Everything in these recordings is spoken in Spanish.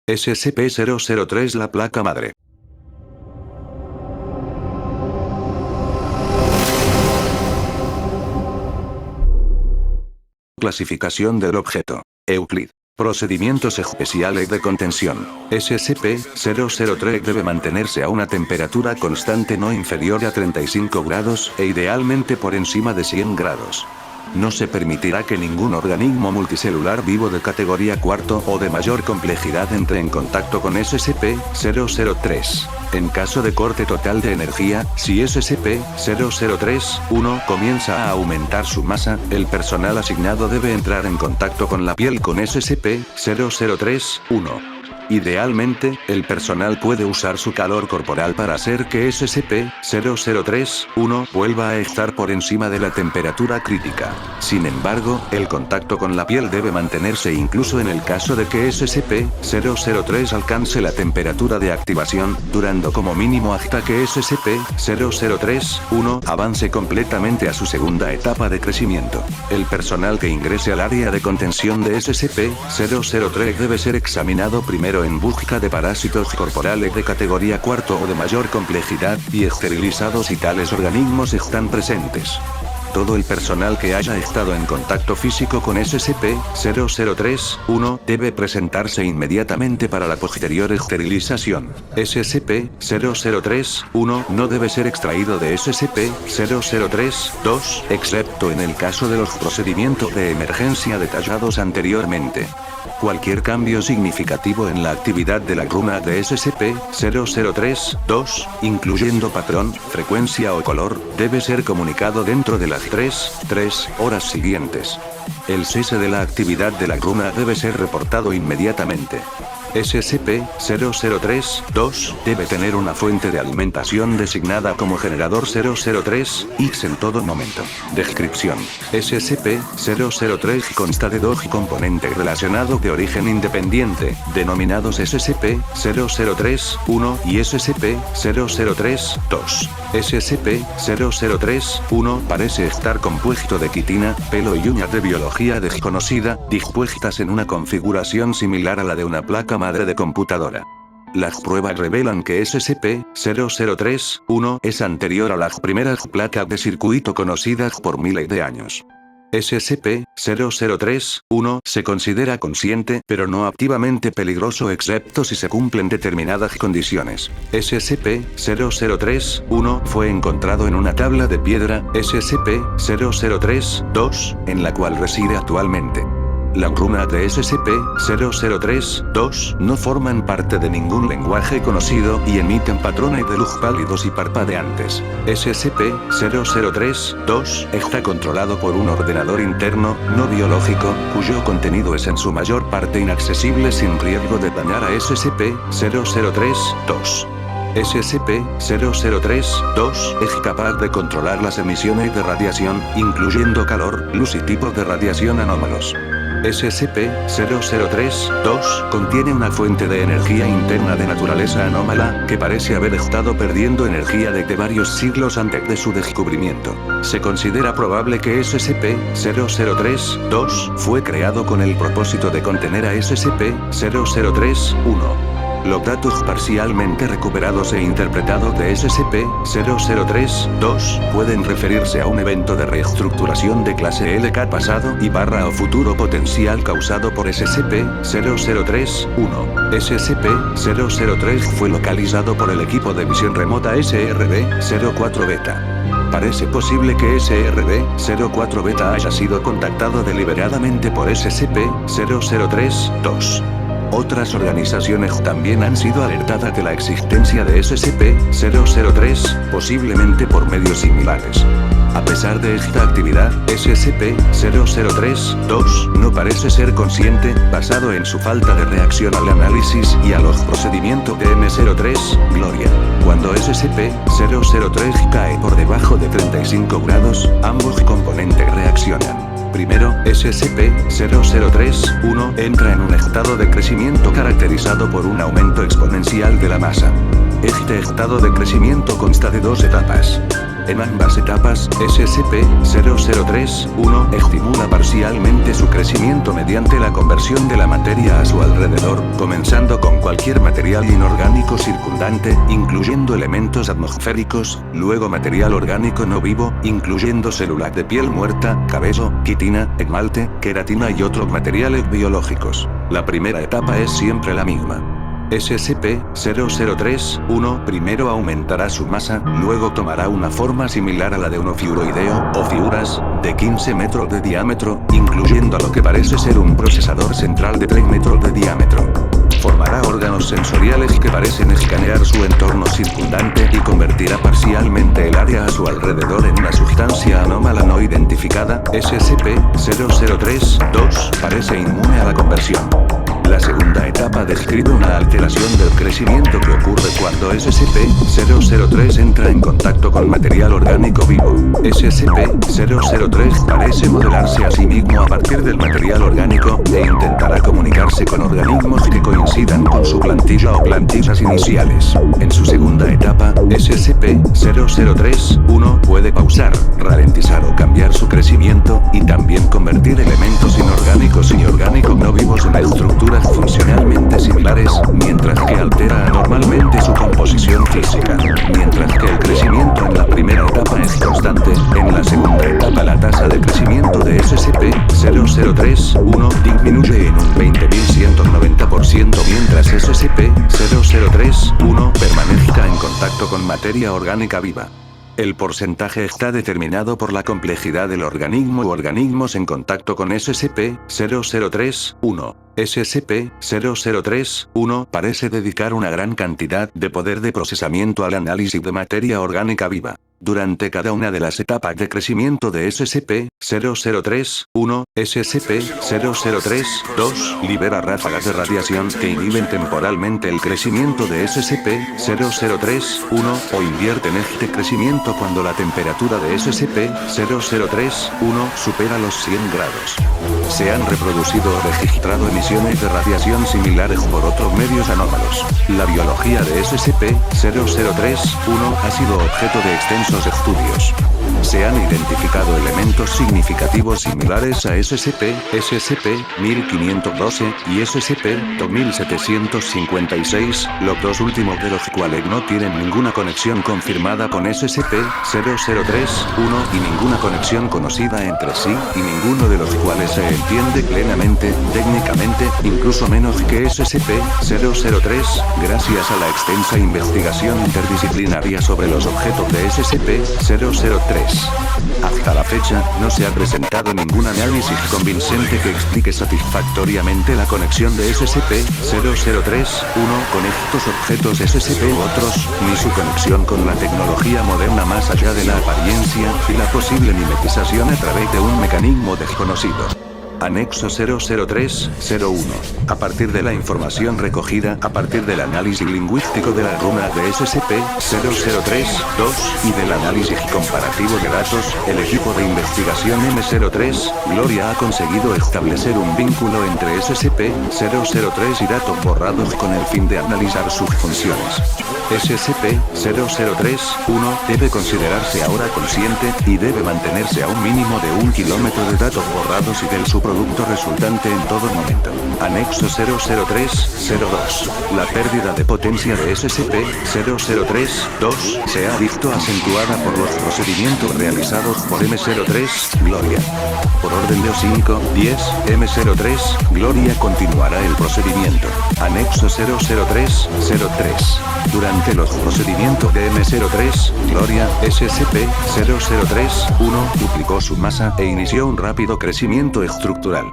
SCP-003 la placa madre. Clasificación del objeto. Euclid. Procedimientos especiales de contención. SCP-003 debe mantenerse a una temperatura constante no inferior a 35 grados e idealmente por encima de 100 grados. No se permitirá que ningún organismo multicelular vivo de categoría cuarto o de mayor complejidad entre en contacto con SCP-003. En caso de corte total de energía, si SCP-003-1 comienza a aumentar su masa, el personal asignado debe entrar en contacto con la piel con SCP-003-1. Idealmente, el personal puede usar su calor corporal para hacer que SCP-003-1 vuelva a estar por encima de la temperatura crítica. Sin embargo, el contacto con la piel debe mantenerse incluso en el caso de que SCP-003 alcance la temperatura de activación, durando como mínimo hasta que SCP-003-1 avance completamente a su segunda etapa de crecimiento. El personal que ingrese al área de contención de SCP-003 debe ser examinado primero en busca de parásitos corporales de categoría cuarto o de mayor complejidad, y esterilizado si tales organismos están presentes. Todo el personal que haya estado en contacto físico con SCP-003-1 debe presentarse inmediatamente para la posterior esterilización. SCP-003-1 no debe ser extraído de SCP-003-2, excepto en el caso de los procedimientos de emergencia detallados anteriormente. Cualquier cambio significativo en la actividad de la runa de SCP-003-2, incluyendo patrón, frecuencia o color, debe ser comunicado dentro de las 3 horas siguientes. El cese de la actividad de la runa debe ser reportado inmediatamente. SCP-003-2 debe tener una fuente de alimentación designada como generador 003X en todo momento. Descripción. SCP-003 consta de dos componentes relacionados de origen independiente, denominados SCP-003-1 y SCP-003-2. SCP-003-1 parece estar compuesto de quitina, pelo y uñas de biología desconocida, dispuestas en una configuración similar a la de una placa madre de computadora. Las pruebas revelan que SCP-003-1 es anterior a las primeras placas de circuito conocidas por miles de años. SCP-003-1 se considera consciente, pero no activamente peligroso excepto si se cumplen determinadas condiciones. SCP-003-1 fue encontrado en una tabla de piedra, SCP-003-2, en la cual reside actualmente. Las runas de SCP-003-2 no forman parte de ningún lenguaje conocido y emiten patrones de luz pálidos y parpadeantes. SCP-003-2 está controlado por un ordenador interno, no biológico, cuyo contenido es en su mayor parte inaccesible sin riesgo de dañar a SCP-003-2. SCP-003-2 es capaz de controlar las emisiones de radiación, incluyendo calor, luz y tipos de radiación anómalos. SCP-003-2 contiene una fuente de energía interna de naturaleza anómala, que parece haber estado perdiendo energía desde varios siglos antes de su descubrimiento. Se considera probable que SCP-003-2 fue creado con el propósito de contener a SCP-003-1. Los datos parcialmente recuperados e interpretados de SCP-003-2 pueden referirse a un evento de reestructuración de clase LK pasado y / o futuro potencial causado por SCP-003-1. SCP-003 fue localizado por el equipo de visión remota SRB-04 Beta. Parece posible que SRB-04 Beta haya sido contactado deliberadamente por SCP-003-2. Otras organizaciones también han sido alertadas de la existencia de SCP-003, posiblemente por medios similares. A pesar de esta actividad, SCP-003-2 no parece ser consciente, basado en su falta de reacción al análisis y a los procedimientos de M03, Gloria. Cuando SCP-003 cae por debajo de 35 grados, ambos componentes reaccionan. Primero, SCP-003-1 entra en un estado de crecimiento caracterizado por un aumento exponencial de la masa. Este estado de crecimiento consta de dos etapas. En ambas etapas, SCP-003-1 estimula parcialmente su crecimiento mediante la conversión de la materia a su alrededor, comenzando con cualquier material inorgánico circundante, incluyendo elementos atmosféricos, luego material orgánico no vivo, incluyendo células de piel muerta, cabello, quitina, esmalte, queratina y otros materiales biológicos. La primera etapa es siempre la misma. SCP-003-1 primero aumentará su masa, luego tomará una forma similar a la de un ofiuroideo, o figuras, de 15 metros de diámetro, incluyendo a lo que parece ser un procesador central de 3 metros de diámetro. Formará órganos sensoriales que parecen escanear su entorno circundante y convertirá parcialmente el área a su alrededor en una sustancia anómala no identificada. SCP-003-2 parece inmune a la conversión. La segunda etapa describe una alteración del crecimiento que ocurre cuando SCP-003 entra en contacto con material orgánico vivo. SCP-003 parece modelarse a sí mismo a partir del material orgánico e intentará comunicarse con organismos que coincidan con su plantilla o plantillas iniciales. En su segunda etapa, SCP-003-1 puede pausar, ralentizar o cambiar su crecimiento, y también convertir elementos inorgánicos y orgánicos no vivos en estructuras funcionalmente similares, mientras que altera anormalmente su composición física. Mientras que el crecimiento en la primera etapa es constante, en la segunda etapa la tasa de crecimiento de SCP-003-1 disminuye en un 20.190%, mientras SCP-003-1 permanezca en contacto con materia orgánica viva. El porcentaje está determinado por la complejidad del organismo u organismos en contacto con SCP-003-1. SCP-003-1 parece dedicar una gran cantidad de poder de procesamiento al análisis de materia orgánica viva. Durante cada una de las etapas de crecimiento de SCP-003-1, SCP-003-2 libera ráfagas de radiación que inhiben temporalmente el crecimiento de SCP-003-1 o invierten este crecimiento cuando la temperatura de SCP-003-1 supera los 100 grados. Se han reproducido o registrado emisiones de radiación similares por otros medios anómalos. La biología de SCP-003-1 ha sido objeto de extensos estudios. Se han identificado elementos significativos similares a SCP-1512 y SCP-2756, los dos últimos de los cuales no tienen ninguna conexión confirmada con SCP-003-1 y ninguna conexión conocida entre sí, y ninguno de los cuales se entiende plenamente, técnicamente, incluso menos que SCP-003, gracias a la extensa investigación interdisciplinaria sobre los objetos de SCP-003. Hasta la fecha, no se ha presentado ningún análisis convincente que explique satisfactoriamente la conexión de SCP-003-1 con estos objetos SCP u otros, ni su conexión con la tecnología moderna más allá de la apariencia y la posible mimetización a través de un mecanismo desconocido. Anexo 003-01. A partir de la información recogida a partir del análisis lingüístico de la runa de SCP-003-2 y del análisis comparativo de datos, el equipo de investigación M03, Gloria ha conseguido establecer un vínculo entre SCP-003 y datos borrados con el fin de analizar sus funciones. SCP-003-1 debe considerarse ahora consciente y debe mantenerse a un mínimo de 1 kilómetro de datos borrados y del subproducto resultante en todo momento. Anexo 003-02. La pérdida de potencia de SCP-003-2 se ha visto acentuada por los procedimientos realizados por M03, Gloria. Por orden de O5-10, M03, Gloria continuará el procedimiento. Anexo 003-03. Durante los procedimientos de M03, Gloria, SCP-003-1 duplicó su masa e inició un rápido crecimiento estructural.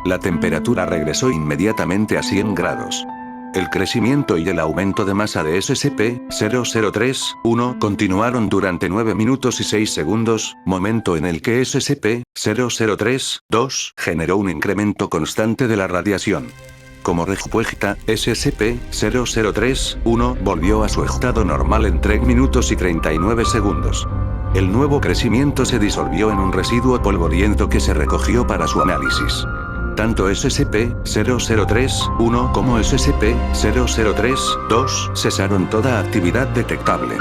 La temperatura regresó inmediatamente a 100 grados. El crecimiento y el aumento de masa de SCP-003-1 continuaron durante 9 minutos y 6 segundos, momento en el que SCP-003-2 generó un incremento constante de la radiación. Como respuesta, SCP-003-1 volvió a su estado normal en 3 minutos y 39 segundos. El nuevo crecimiento se disolvió en un residuo polvoriento que se recogió para su análisis. Tanto SCP-003-1 como SCP-003-2 cesaron toda actividad detectable.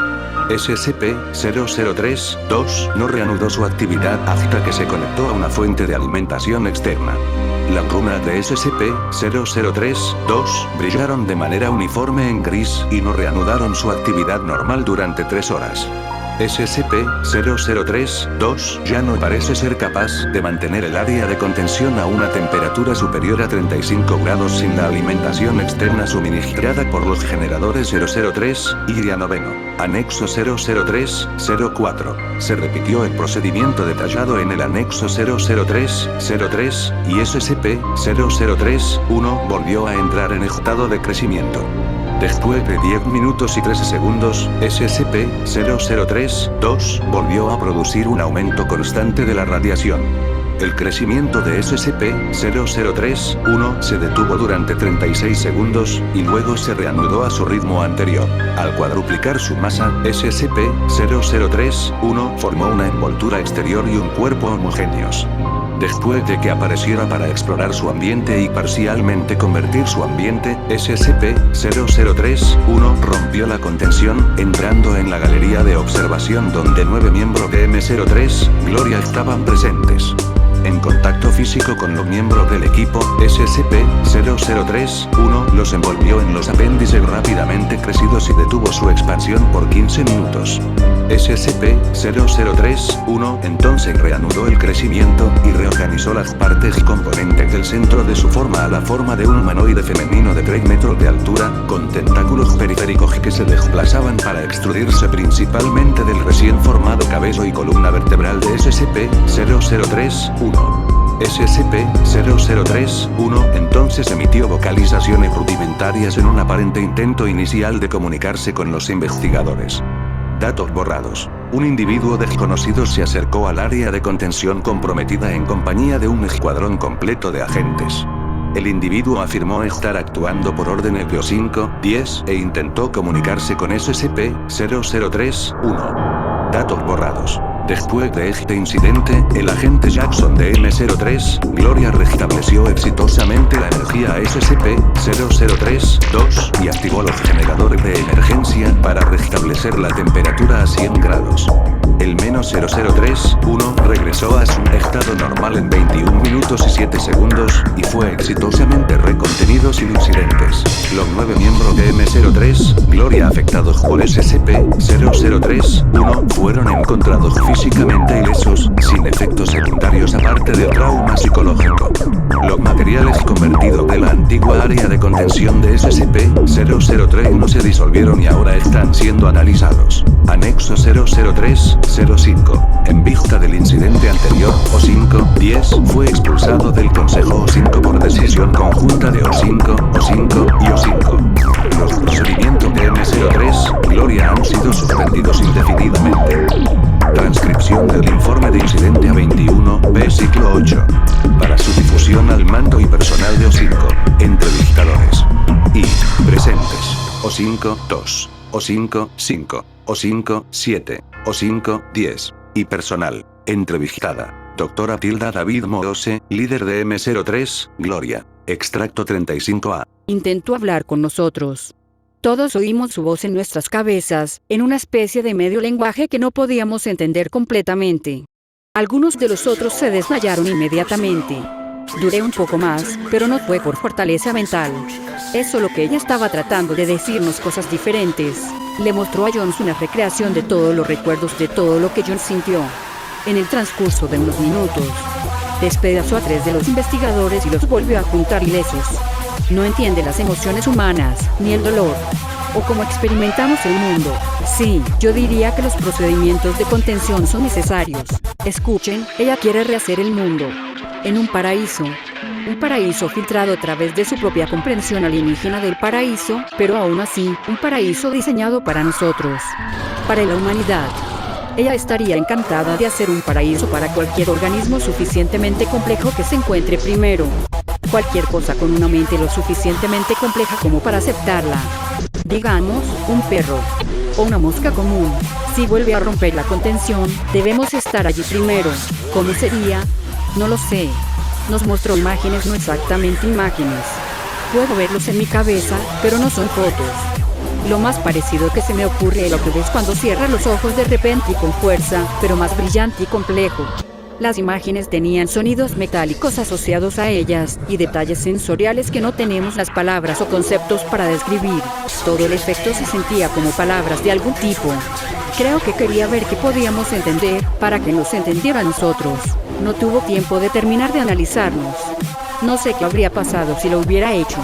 SCP-003-2 no reanudó su actividad hasta que se conectó a una fuente de alimentación externa. Las runas de SCP-003-2 brillaron de manera uniforme en gris y no reanudaron su actividad normal durante 3 horas. SCP-003-2 ya no parece ser capaz de mantener el área de contención a una temperatura superior a 35 grados sin la alimentación externa suministrada por los generadores 003 y Día Noveno. Anexo 003-04. Se repitió el procedimiento detallado en el anexo 003-03 y SCP-003-1 volvió a entrar en estado de crecimiento. Después de 10 minutos y 13 segundos, SCP-003-2 volvió a producir un aumento constante de la radiación. El crecimiento de SCP-003-1 se detuvo durante 36 segundos, y luego se reanudó a su ritmo anterior. Al cuadruplicar su masa, SCP-003-1 formó una envoltura exterior y un cuerpo homogéneos. Después de que apareciera para explorar su ambiente y parcialmente convertir su ambiente, SCP-003-1 rompió la contención, entrando en la galería de observación donde 9 miembros de M03, Gloria estaban presentes. En contacto físico con los miembros del equipo, SCP-003-1 los envolvió en los apéndices rápidamente crecidos y detuvo su expansión por 15 minutos. SCP-003-1 entonces reanudó el crecimiento y reorganizó las partes y componentes del centro de su forma a la forma de un humanoide femenino de 3 metros de altura, con tentáculos periféricos que se desplazaban para extrudirse principalmente del recién formado cabello y columna vertebral de SCP-003-1. SCP-003-1 entonces emitió vocalizaciones rudimentarias en un aparente intento inicial de comunicarse con los investigadores. Datos borrados. Un individuo desconocido se acercó al área de contención comprometida en compañía de un escuadrón completo de agentes. El individuo afirmó estar actuando por órdenes de O5-10 e intentó comunicarse con SCP-003-1. Datos borrados. Después de este incidente, el agente Jackson de M03, Gloria restableció exitosamente la energía a SCP-003-2 y activó los generadores de emergencia para restablecer la temperatura a 100 grados. El -003-1 regresó a su estado normal en 21 minutos y 7 segundos, y fue exitosamente recontenido sin incidentes. Los 9 miembros de M03, Gloria afectados por SCP-003-1 fueron encontrados físicamente ilesos, sin efectos secundarios aparte del trauma psicológico. Los materiales convertidos de la antigua área de contención de SCP-003 no se disolvieron y ahora están siendo analizados. Anexo 003-05. En vista del incidente anterior, O5-10 fue expulsado del Consejo O5 por decisión conjunta de O5, O5 y O5. Los procedimientos de M03, Gloria han sido suspendidos indefinidamente. Transcripción del informe de incidente A21, B ciclo 8. Para su difusión al mando y personal de O5. Entrevistadores. Y presentes. O5-2. O5-5. O5-7. O5-10. Y personal. Entrevistada. Doctora Tilda David Moose, líder de M03, Gloria. Extracto 35A. Intentó hablar con nosotros. Todos oímos su voz en nuestras cabezas, en una especie de medio lenguaje que no podíamos entender completamente. Algunos de los otros se desmayaron inmediatamente. Duré un poco más, pero no fue por fortaleza mental. Es solo que ella estaba tratando de decirnos cosas diferentes. Le mostró a Jones una recreación de todos los recuerdos de todo lo que Jones sintió. En el transcurso de unos minutos, despedazó a 3 de los investigadores y los volvió a juntar ilesos. No entiende las emociones humanas, ni el dolor, o cómo experimentamos el mundo. Sí, yo diría que los procedimientos de contención son necesarios. Escuchen, ella quiere rehacer el mundo. En un paraíso filtrado a través de su propia comprensión alienígena del paraíso, pero aún así, un paraíso diseñado para nosotros, para la humanidad. Ella estaría encantada de hacer un paraíso para cualquier organismo suficientemente complejo que se encuentre primero. Cualquier cosa con una mente lo suficientemente compleja como para aceptarla. Digamos, un perro. O una mosca común. Si vuelve a romper la contención, debemos estar allí primero. ¿Cómo sería? No lo sé. Nos mostró imágenes, no exactamente imágenes. Puedo verlos en mi cabeza, pero no son fotos. Lo más parecido que se me ocurre es lo que ves cuando cierras los ojos de repente y con fuerza, pero más brillante y complejo. Las imágenes tenían sonidos metálicos asociados a ellas, y detalles sensoriales que no tenemos las palabras o conceptos para describir. Todo el efecto se sentía como palabras de algún tipo. Creo que quería ver qué podíamos entender, para que nos entendiera a nosotros. No tuvo tiempo de terminar de analizarnos. No sé qué habría pasado si lo hubiera hecho.